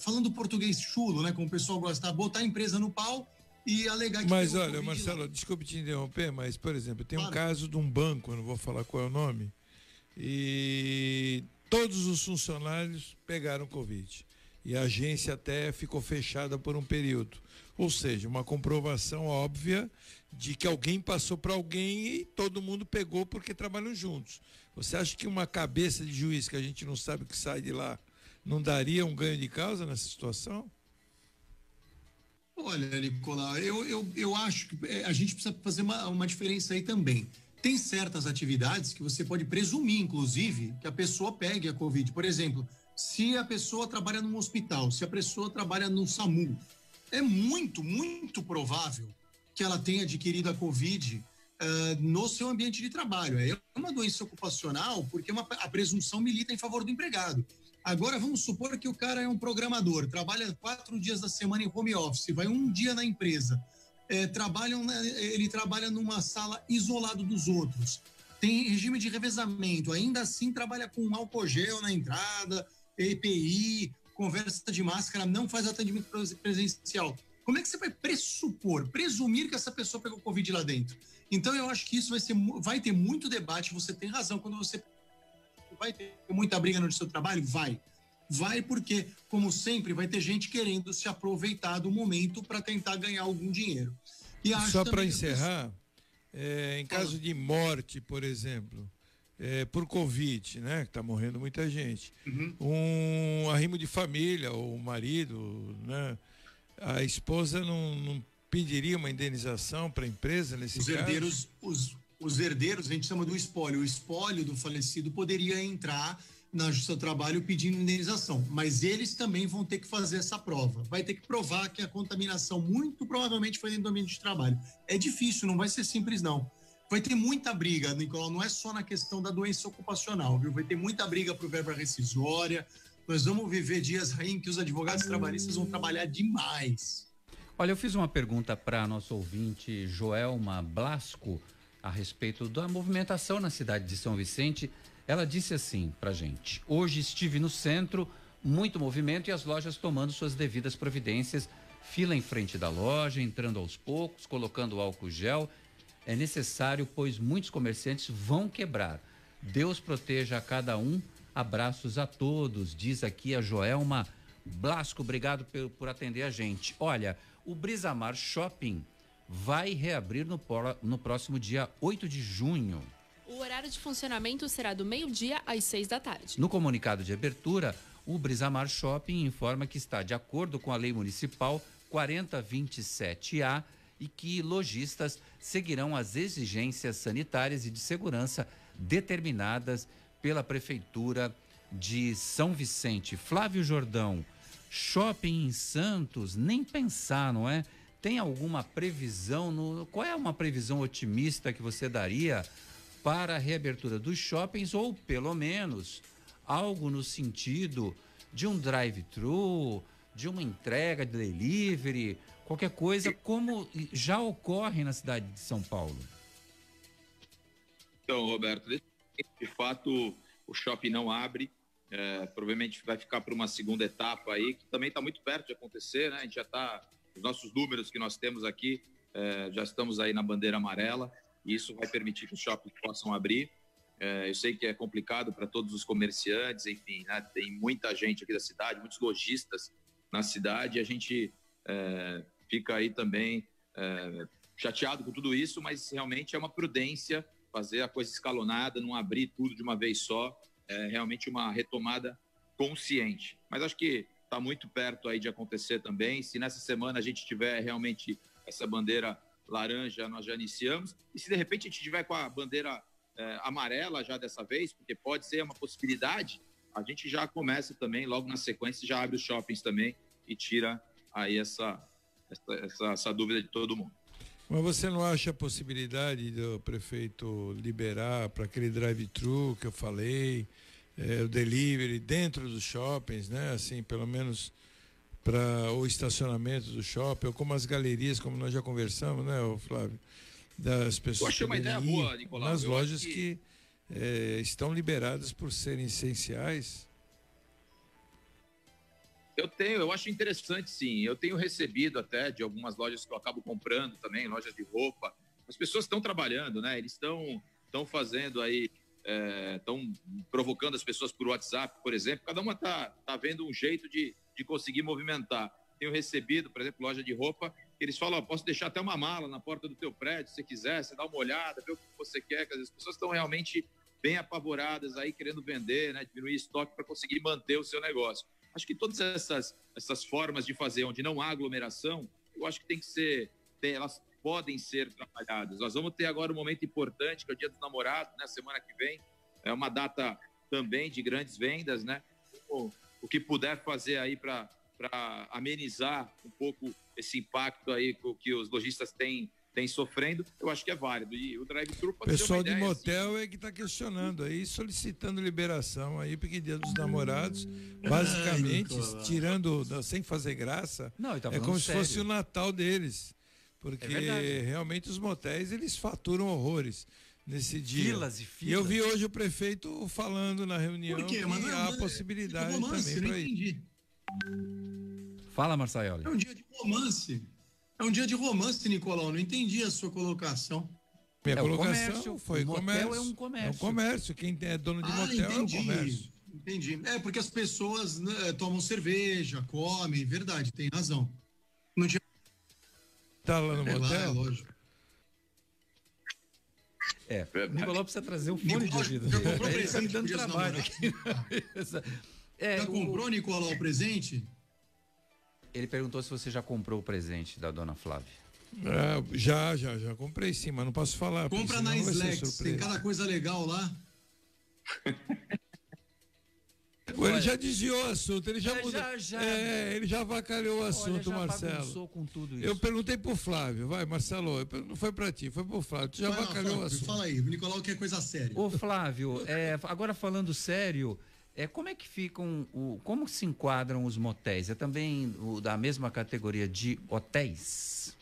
falando português chulo, né, como o pessoal gosta, botar a empresa no pau e alegar que... Mas olha, Marcelo, desculpe te interromper, mas, por exemplo, tem um caso de um banco, eu não vou falar qual é o nome, e todos os funcionários pegaram Covid. E a agência até ficou fechada por um período. Ou seja, uma comprovação óbvia de que alguém passou para alguém e todo mundo pegou porque trabalham juntos. Você acha que uma cabeça de juiz que a gente não sabe o que sai de lá não daria um ganho de causa nessa situação? Olha, Nicolau, eu acho que a gente precisa fazer uma diferença aí também. Tem certas atividades que você pode presumir, inclusive, que a pessoa pegue a Covid. Por exemplo, se a pessoa trabalha num hospital, se a pessoa trabalha no SAMU, é muito, muito provável que ela tenha adquirido a Covid no seu ambiente de trabalho. É uma doença ocupacional porque a presunção milita em favor do empregado. Agora, vamos supor que o cara é um programador, trabalha 4 dias da semana em home office, vai um dia na empresa, ele trabalha numa sala isolado dos outros, tem regime de revezamento, ainda assim trabalha com álcool gel na entrada, EPI, conversa de máscara, não faz atendimento presencial. Como é que você vai presumir que essa pessoa pegou Covid lá dentro? Então, eu acho que isso vai ter muito debate, você tem razão, quando você vai ter muita briga no seu trabalho? Vai porque, como sempre, vai ter gente querendo se aproveitar do momento para tentar ganhar algum dinheiro. E só para encerrar, em caso de morte, por exemplo, por Covid, né, que está morrendo muita gente, um arrimo de família, ou o marido, né, a esposa não pediria uma indenização para a empresa nesse caso? Os herdeiros, a gente chama do espólio. O espólio do falecido poderia entrar na Justiça do Trabalho pedindo indenização, mas eles também vão ter que fazer essa prova. Vai ter que provar que a contaminação muito provavelmente foi dentro do ambiente de trabalho. É difícil, não vai ser simples, não. Vai ter muita briga, Nicolau, não é só na questão da doença ocupacional, viu? Vai ter muita briga por verba rescisória. Nós vamos viver dias aí em que os advogados trabalhistas vão trabalhar demais. Olha, eu fiz uma pergunta para nosso ouvinte Joelma Blasco a respeito da movimentação na cidade de São Vicente. Ela disse assim pra gente: hoje estive no centro, muito movimento e as lojas tomando suas devidas providências, fila em frente da loja, entrando aos poucos, colocando álcool gel. É necessário, pois muitos comerciantes vão quebrar. Deus proteja a cada um. Abraços a todos, diz aqui a Joelma Blasco. Obrigado por atender a gente. Olha, o Brisamar Shopping vai reabrir no próximo dia 8 de junho. O horário de funcionamento será do meio-dia às 6 da tarde. No comunicado de abertura, o Brisamar Shopping informa que está de acordo com a Lei Municipal 4027A e que lojistas seguirão as exigências sanitárias e de segurança determinadas pela Prefeitura de São Vicente. Flávio Jordão, shopping em Santos, nem pensar, não é? Tem alguma previsão? Qual é uma previsão otimista que você daria para a reabertura dos shoppings, ou pelo menos algo no sentido de um drive-thru, de uma entrega de delivery, qualquer coisa, como já ocorre na cidade de São Paulo? Então, Roberto, de fato o shopping não abre, provavelmente vai ficar para uma segunda etapa aí, que também está muito perto de acontecer, né? A gente já está, os nossos números que nós temos aqui, já estamos aí na bandeira amarela, e isso vai permitir que os shoppings possam abrir. Eu sei que é complicado para todos os comerciantes, enfim, né? Tem muita gente aqui da cidade, muitos lojistas na cidade, e a gente fica aí também chateado com tudo isso, mas realmente é uma prudência fazer a coisa escalonada, não abrir tudo de uma vez só, realmente uma retomada consciente. Mas acho que está muito perto aí de acontecer também. Se nessa semana a gente tiver realmente essa bandeira laranja, nós já iniciamos. E se de repente a gente tiver com a bandeira amarela já dessa vez, porque pode ser uma possibilidade, a gente já começa também, logo na sequência, já abre os shoppings também e tira aí essa dúvida de todo mundo. Mas você não acha a possibilidade do prefeito liberar para aquele drive-thru que eu falei, o delivery dentro dos shoppings, né? Assim, pelo menos para o estacionamento do shopping, ou como as galerias, como nós já conversamos, né, Flávio? Das pessoas. Eu achei uma ideia boa, Nicolau. Nas lojas que estão liberadas por serem essenciais. Eu acho interessante, sim. Eu tenho recebido até de algumas lojas que eu acabo comprando também, lojas de roupa. As pessoas estão trabalhando, né? Eles estão fazendo aí, estão provocando as pessoas por WhatsApp, por exemplo. Cada uma tá vendo um jeito de conseguir movimentar. Tenho recebido, por exemplo, loja de roupa, que eles falam, posso deixar até uma mala na porta do teu prédio, se você quiser, você dá uma olhada, vê o que você quer. As pessoas estão realmente bem apavoradas aí, querendo vender, né? Diminuir estoque para conseguir manter o seu negócio. Acho que todas essas formas de fazer onde não há aglomeração, eu eu acho que elas podem ser trabalhadas. Nós vamos ter agora um momento importante, que é o Dia dos Namorados, né? Semana que vem, é uma data também de grandes vendas, né? O que puder fazer aí para amenizar um pouco esse impacto aí que os lojistas têm sofrendo, eu acho que é válido. E o drive-thru pode ser uma ideia. O pessoal de motel é que está questionando aí, solicitando liberação aí, porque Dia dos Namorados, basicamente, tirando, sem fazer graça, é como se fosse o Natal deles. Porque realmente os motéis, eles faturam horrores nesse dia. Filas e filas. E eu vi hoje o prefeito falando na reunião que há possibilidade também para ir. Fala, Marçaioli. É um dia de romance. É um dia de romance, Nicolau. Não entendi a sua colocação. Minha colocação foi comércio. É um comércio. É um comércio. Quem é dono de motel é um comércio. Entendi. É porque as pessoas, né, tomam cerveja, comem, verdade, tem razão. Não tinha... Tá lá no motel? Lógico. O Nicolau precisa trazer um fone de ouvido. Ele está me dando trabalho aqui. Já comprou, Nicolau, o presente? Ele perguntou se você já comprou o presente da dona Flávia. Já comprei sim, mas não posso falar. Compra na Slex, tem cada coisa legal lá. Ele já desviou o assunto, ele já mudou. Ele já avacalhou o assunto, Marcelo. Com tudo isso. Eu perguntei pro Flávio, vai, Marcelo, não foi pra ti, foi pro Flávio. Tu já avacalhou o assunto. Fala aí, o Nicolau quer coisa séria. Ô, Flávio, agora falando sério, como é que ficam, como se enquadram os motéis? É também da mesma categoria de hotéis?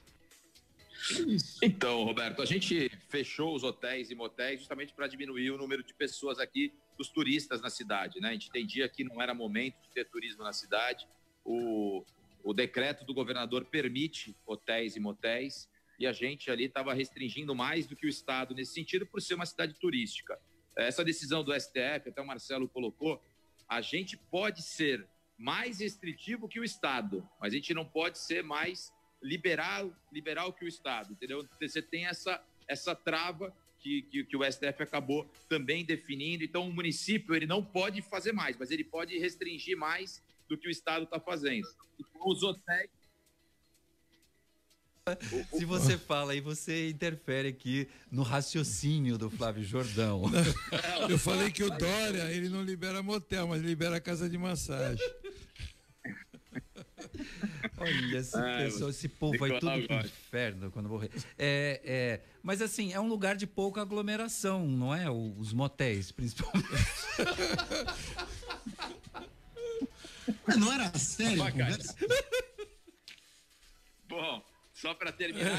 Então, Roberto, a gente fechou os hotéis e motéis justamente para diminuir o número de pessoas aqui, dos turistas na cidade, né? A gente entendia que não era momento de ter turismo na cidade. O decreto do governador permite hotéis e motéis e a gente ali estava restringindo mais do que o Estado nesse sentido por ser uma cidade turística. Essa decisão do STF, até o Marcelo colocou, a gente pode ser mais restritivo que o Estado, mas a gente não pode ser mais liberal que o Estado, entendeu? Você tem essa trava que o STF acabou também definindo. Então, o município ele não pode fazer mais, mas ele pode restringir mais do que o Estado está fazendo. Então, os hotéis... Se você fala aí, você interfere aqui no raciocínio do Flávio Jordão. Eu falei que o Dória, ele não libera motel, mas libera casa de massagem. Olha, esse povo vai tudo pro inferno quando morrer. Mas assim, é um lugar de pouca aglomeração, não é? Os motéis, principalmente. Não era sério a conversa? Bom, só para terminar,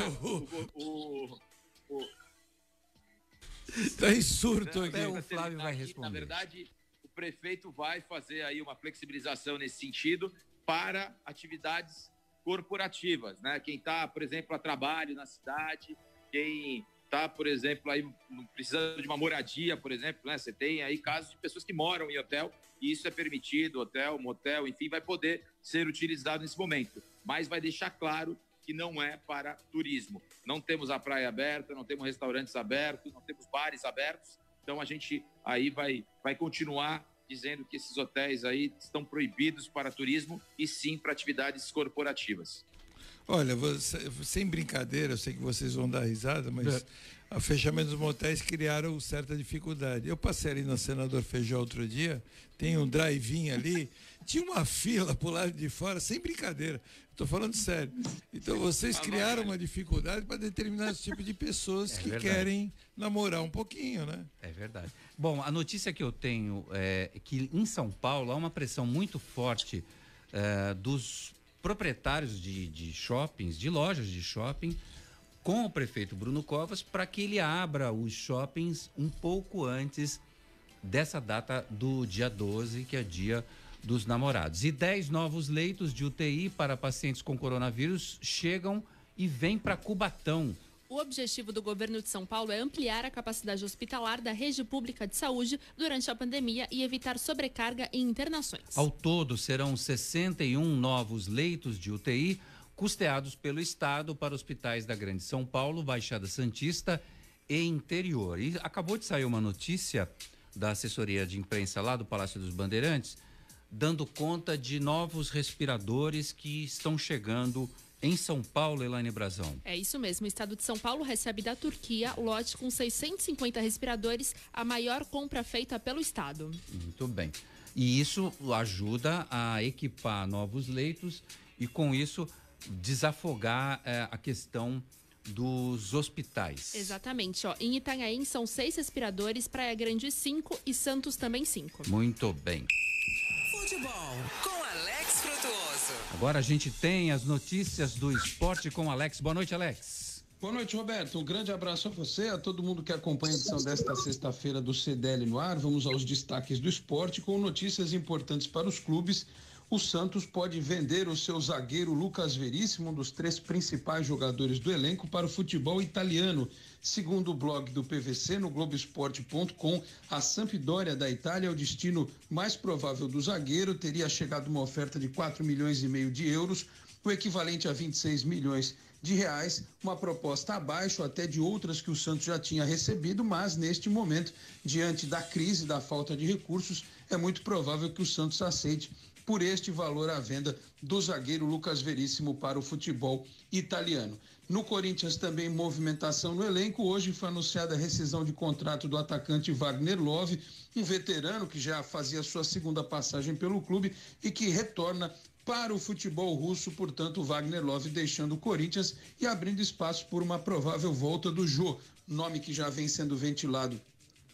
Tá em surto aqui. O Flávio vai responder. Na verdade, o prefeito vai fazer aí uma flexibilização nesse sentido para atividades corporativas, né? Quem está, por exemplo, a trabalho na cidade, quem está, por exemplo, aí precisando de uma moradia, por exemplo, né? Você tem aí casos de pessoas que moram em hotel e isso é permitido, hotel, motel, enfim, vai poder ser utilizado nesse momento, mas vai deixar claro que não é para turismo. Não temos a praia aberta, não temos restaurantes abertos, não temos bares abertos, então a gente aí vai continuar dizendo que esses hotéis aí estão proibidos para turismo e sim para atividades corporativas. Olha, sem brincadeira, eu sei que vocês vão dar risada, mas o fechamento dos motéis criaram certa dificuldade. Eu passei ali no Senador Feijó outro dia, tem um drive-in ali, tinha uma fila pro lado de fora, sem brincadeira. Estou falando sério. Então vocês criaram uma dificuldade para determinados tipos de pessoas que querem namorar um pouquinho, né? É verdade. Bom, a notícia que eu tenho é que em São Paulo há uma pressão muito forte dos proprietários de shoppings, de lojas de shopping, com o prefeito Bruno Covas, para que ele abra os shoppings um pouco antes dessa data do dia 12, que é dia dos namorados. E 10 novos leitos de UTI para pacientes com coronavírus chegam e vêm para Cubatão. O objetivo do governo de São Paulo é ampliar a capacidade hospitalar da rede pública de saúde durante a pandemia e evitar sobrecarga em internações. Ao todo, serão 61 novos leitos de UTI custeados pelo Estado para hospitais da Grande São Paulo, Baixada Santista e interior. E acabou de sair uma notícia da assessoria de imprensa lá do Palácio dos Bandeirantes, dando conta de novos respiradores que estão chegando em São Paulo, Elaine Brazão. É isso mesmo. O estado de São Paulo recebe da Turquia lote com 650 respiradores, a maior compra feita pelo estado. Muito bem. E isso ajuda a equipar novos leitos e, com isso, desafogar a questão dos hospitais. Exatamente. Ó, em Itanhaém são 6 respiradores, Praia Grande 5 e Santos também 5. Muito bem. Futebol com Alex Frutuoso. Agora a gente tem as notícias do esporte com Alex. Boa noite, Alex. Boa noite, Roberto. Um grande abraço a você, a todo mundo que acompanha a edição desta sexta-feira do CDL no ar. Vamos aos destaques do esporte com notícias importantes para os clubes. O Santos pode vender o seu zagueiro Lucas Veríssimo, um dos 3 principais jogadores do elenco, para o futebol italiano. Segundo o blog do PVC, no Globoesporte.com, a Sampdoria da Itália é o destino mais provável do zagueiro. Teria chegado uma oferta de 4,5 milhões de euros, o equivalente a 26 milhões de reais, uma proposta abaixo até de outras que o Santos já tinha recebido, mas neste momento, diante da crise, da falta de recursos, é muito provável que o Santos aceite por este valor a venda do zagueiro Lucas Veríssimo para o futebol italiano. No Corinthians também movimentação no elenco. Hoje foi anunciada a rescisão de contrato do atacante Wagner Love, um veterano que já fazia sua segunda passagem pelo clube e que retorna para o futebol russo. Portanto, Wagner Love deixando o Corinthians e abrindo espaço por uma provável volta do Jô, nome que já vem sendo ventilado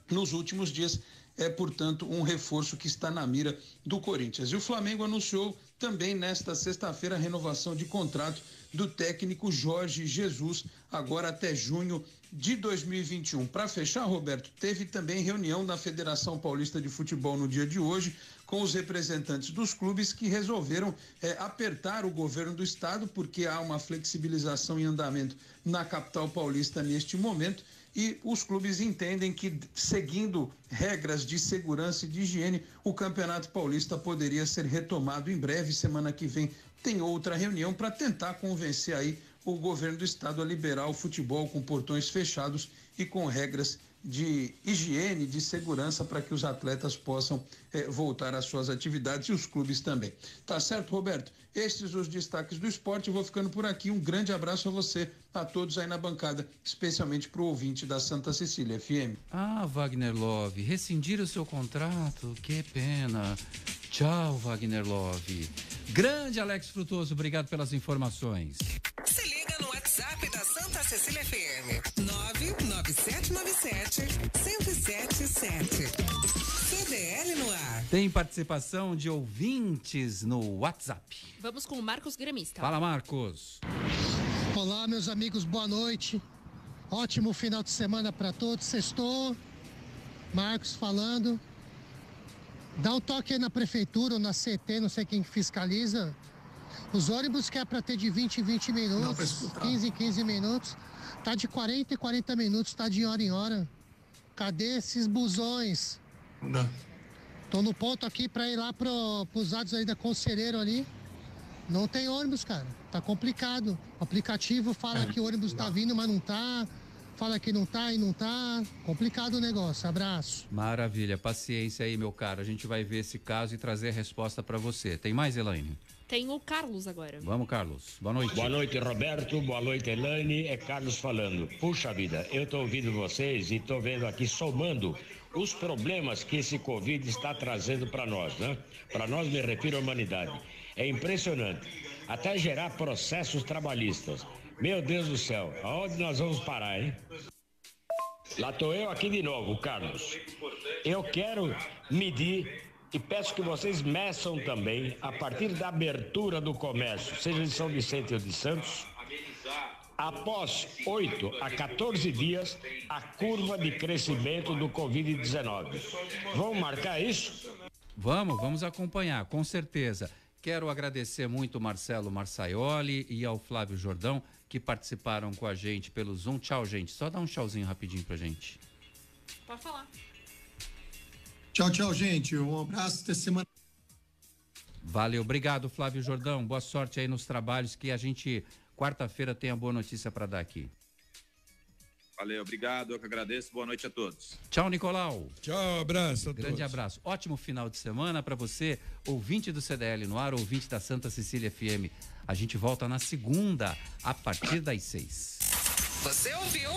nos últimos dias. É, portanto, um reforço que está na mira do Corinthians. E o Flamengo anunciou também nesta sexta-feira a renovação de contrato do técnico Jorge Jesus, agora até junho de 2021. Para fechar, Roberto, teve também reunião da Federação Paulista de Futebol no dia de hoje com os representantes dos clubes que resolveram apertar o governo do estado, porque há uma flexibilização em andamento na capital paulista neste momento. E os clubes entendem que, seguindo regras de segurança e de higiene, o Campeonato Paulista poderia ser retomado em breve. Semana que vem tem outra reunião para tentar convencer aí o governo do estado a liberar o futebol com portões fechados e com regras de higiene, de segurança, para que os atletas possam voltar às suas atividades e os clubes também. Tá certo, Roberto? Estes os destaques do esporte. Eu vou ficando por aqui. Um grande abraço a você, a todos aí na bancada, especialmente para o ouvinte da Santa Cecília FM. Ah, Wagner Love, rescindir o seu contrato, que pena. Tchau, Wagner Love. Grande Alex Frutuoso, obrigado pelas informações. Se liga no WhatsApp da Santa Cecília FM, 99797-1077. CDL no ar. Tem participação de ouvintes no WhatsApp. Vamos com o Marcos Gremista. Fala, Marcos. Olá, meus amigos, boa noite. Ótimo final de semana para todos. Sextou. Marcos falando. Dá um toque aí na prefeitura ou na CT, não sei quem fiscaliza. Os ônibus que é para ter de 20 em 20 minutos, 15 em 15 minutos, tá de 40 em 40 minutos, tá de hora em hora. Cadê esses busões? Não. Tô no ponto aqui para ir lá pros lados aí da Conselheiro ali. Não tem ônibus, cara. Tá complicado. O aplicativo fala que o ônibus tá vindo, mas não tá. Fala que não tá e não tá. Complicado o negócio. Abraço. Maravilha. Paciência aí, meu caro. A gente vai ver esse caso e trazer a resposta para você. Tem mais, Elaine? Tem o Carlos agora. Vamos, Carlos. Boa noite. Boa noite, Roberto. Boa noite, Elaine. É Carlos falando. Puxa vida, eu tô ouvindo vocês e tô vendo aqui, somando os problemas que esse Covid está trazendo para nós, né? Para nós, me refiro à humanidade. É impressionante. Até gerar processos trabalhistas. Meu Deus do céu, aonde nós vamos parar, hein? Lá tô eu aqui de novo, Carlos. Eu quero medir e peço que vocês meçam também, a partir da abertura do comércio, seja de São Vicente ou de Santos, após 8 a 14 dias, a curva de crescimento do Covid-19. Vamos marcar isso? Vamos acompanhar, com certeza. Quero agradecer muito ao Marcelo Marsaioli e ao Flávio Jordão, que participaram com a gente pelo Zoom. Tchau, gente. Só dá um tchauzinho rapidinho pra gente. Pode falar. Tchau, gente. Um abraço, até semana. Valeu, obrigado, Flávio Jordão. Boa sorte aí nos trabalhos, que a gente, quarta-feira, tem a boa notícia para dar aqui. Valeu, obrigado, eu que agradeço. Boa noite a todos. Tchau, Nicolau. Tchau, abraço a Grande todos. abraço. Ótimo final de semana para você, ouvinte do CDL no ar, ouvinte da Santa Cecília FM. A gente volta na segunda, a partir das 6. Você ouviu?